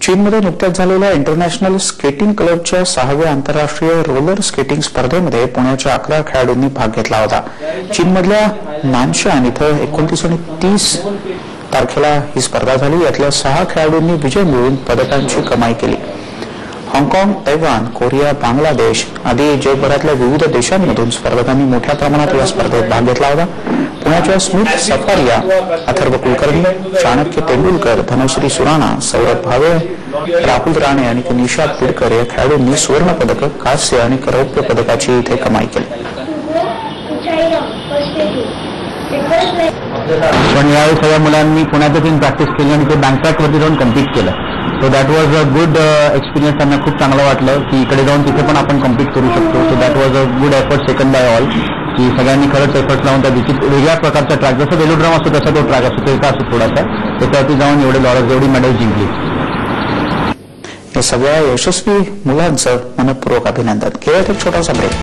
चीनमध्ये नुकत्याच झालेल्या इंटरनॅशनल स्केटिंग क्लबच्या 6व्या आंतरराष्ट्रीय रोलर स्केटिंग स्पर्धेमध्ये पुण्याच्या 11 खेळाडूंनी भाग घेतला होता। चीनमधल्या नानशान इथं 29 आणि 30 तारखेला ही स्पर्धा झाली। यातल्या 6 खेळाडूंनी विजय मिळवून पदकांची कमाई केली। हाँगकाँग, तैवान, कोरिया, बांगलादेश आदी जगभरातल्या विविध देशांमधून स्पर्धकांनी मोठ्या प्रमाणात या स्पर्धेत भाग घेतला होता। पुण्याच्या स्मिथ सफारिया, अथर्व कुलकर्णी, चाणक्य तेंडुलकर, धनश्री सुराणा, सौरभ भावे, राहुल राणे आणि निशा पिडकर या खेळाडूंनी सुवर्ण पदक, कांस्य आणि रौप्य पदकाची इथे कमाई केली। पण यावेळी सगळ्या मुलांनी पुण्यातच येऊन प्रॅक्टिस केली आणि ते बँकॉकवरती जाऊन कम्पीट केलं। So that was a good experience. त्यांना खूप चांगलं वाटलं की इकडे जाऊन तिथे पण आपण कम्पीट करू शकतो। So that was a good effort taken by all, की सगळ्यांनी खरंच एफर्ट लावून त्या वेगळ्या प्रकारचा ट्रॅक, जसं वेलोड्रम असतो तसा तो ट्रॅक असतो, त्याचा असतो थोडासा, त्याच्यावरती जाऊन एवढी मेडल जिंकली। या सगळ्या यशस्वी मुलांचं मनपूर्वक अभिनंदन। केवळ एक छोटासा ब्रेक।